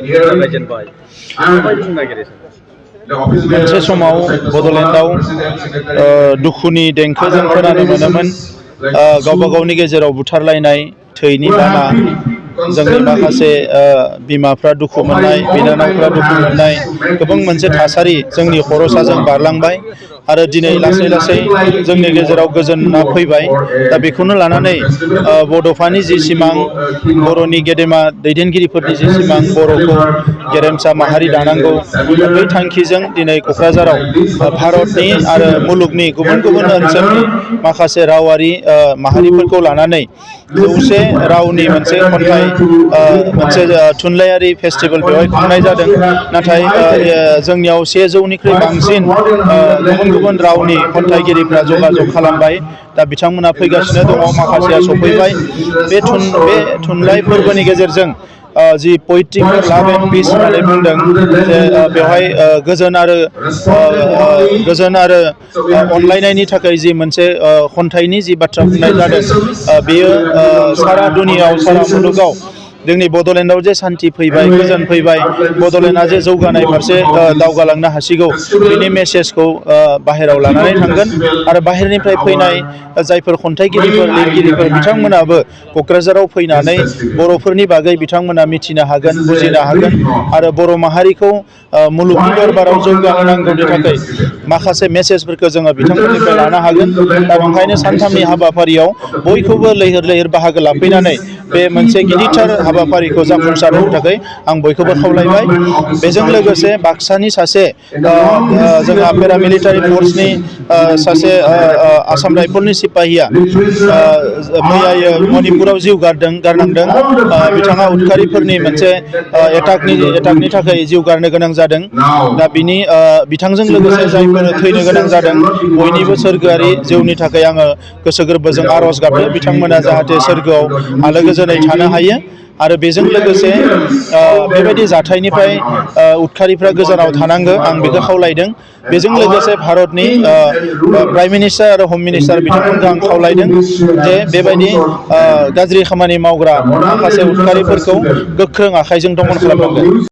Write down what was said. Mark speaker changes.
Speaker 1: जागायजेनबाय माबायदि बुंनो नागिरो
Speaker 2: मोनसे समाव बड'लेण्डआव दुखुनि देंखो जों खोनानो मोनोमोन। गावबा गावनि गेजेराव बुथारलायनाय, थैनि बाना, जोंनि माखासे बिमाफ्रा दुखु मोननाय, बिनानावफ्रा दुखु मोननाय, गोबां मोनसे थासारि जोंनि खर'साजों बारलांबाय आरो दिनै लासै लासै जोंनि गेजेराव गोजोना फैबाय। दा बेखौनो लानानै बड'फानि जि सिमां, बर'नि गेदेमा दैदेनगिरिफोरनि जि सिमां, बर'खौ गेरेमसा माहारि दानांगौ, बै थांखिजों दिनै क'क्राझाराव भारतनि आरो मुलुगनि गुबुन गुबुन ओनसोलनि माखासे रावारि माहारिफोरखौ लानानै 100 रावनि मोनसे खन्थाइ मोनसे थुनलाइयारि फेस्टिभेल बेवहाय खुंनाय जादों। नाथाय जोंनियाव 100निख्रुइ बांसिन गुबुन गुबुन रावनि खन्थाइगिरिफ्रा जगाजग खालामबाय। दा बिथांमोना फैगासिनो दङ, माखासेया सफैबाय। बे थुनलाइ फोरबोनि गेजेरजों जि पोएट्री फर लाभ एंड पीस होननानै बुंदों जे बेवहाय गोजोन आरो अनलायनायनि थाखाय जि मोनसे खन्थाइनि जि बाथ्रा बुंनाय जादों, बेयो सारा दुनियाव, सारा मुलुगाव जोंनि बड'लेण्डआव जे सान्थि फैबाय, गोजोन फैबाय, बड'लेण्डआ जे जौगानाय फारसे दावगालांनो हासिगौ, बिनि मेसेजखौ बाहेरायाव लानानै थांगोन। आरो बाहेरनिफ्राय फैनाय जायफोर खन्थाइगिरिफोर, लिरगिरिफोर, बिथांमोनाबो क'क्राझाराव फैनानै बर'फोरनि बागै बिथांमोना मिथिनो हागोन, बुजिनो हागोन आरो बर' माहारिखौ मुलुगनि दरबाराव जौगाहोनांगौनि थाखाय माखासे मेसेजफोरखौ जोङो बिथांमोननिफ्राय लानो हागोन। दा ओंखायनो सानथामनि हाबाफारियाव बयखौबो लैहोर लैहोर बाहागो लाफैनानै बे मोनसे गिदिरथार हाबाफारिखौ जाफुंसार होनो थाखाय आं बयखौबो खावलायबाय। बेजों लोगोसे बाक्सानि सासे जोंहा पेरामिलिटारि फर्सनि सासे आसाम राइफलनि सिपाहिया मैयायो मणिपुराव जिउ गारनांदों। बिथाङा उदखारिफोरनि मोनसे एटाकनि थाखाय जिउ गारनो गोनां जादों। दा बिथांजों लोगोसे जायफोर थैनो गोनां जादों, बयनिबो सोरगोआरि जिउनि थाखाय आङो गोसो गोरबोजों आर'ज गाबो। बिथांमोना जाहाथे सोरगोआव आलो गोजोनै थानो हायो आरो बेजों लोगोसे बेबायदि जाथायनिफ्राय उदखारिफ्रा गोजानाव थानांगौ, आं बेखौ खावलायदों। बेजों लोगोसे भारतनि प्राइम मिनिस्टार आरो हम मिनिस्टार बिथांमोनखौ आं खावलायदों जे बेबायदि गाज्रि खामानि मावग्रा माखासे उदखारिफोरखौ गोख्रों आखाइजों दमन खालामनांगोन।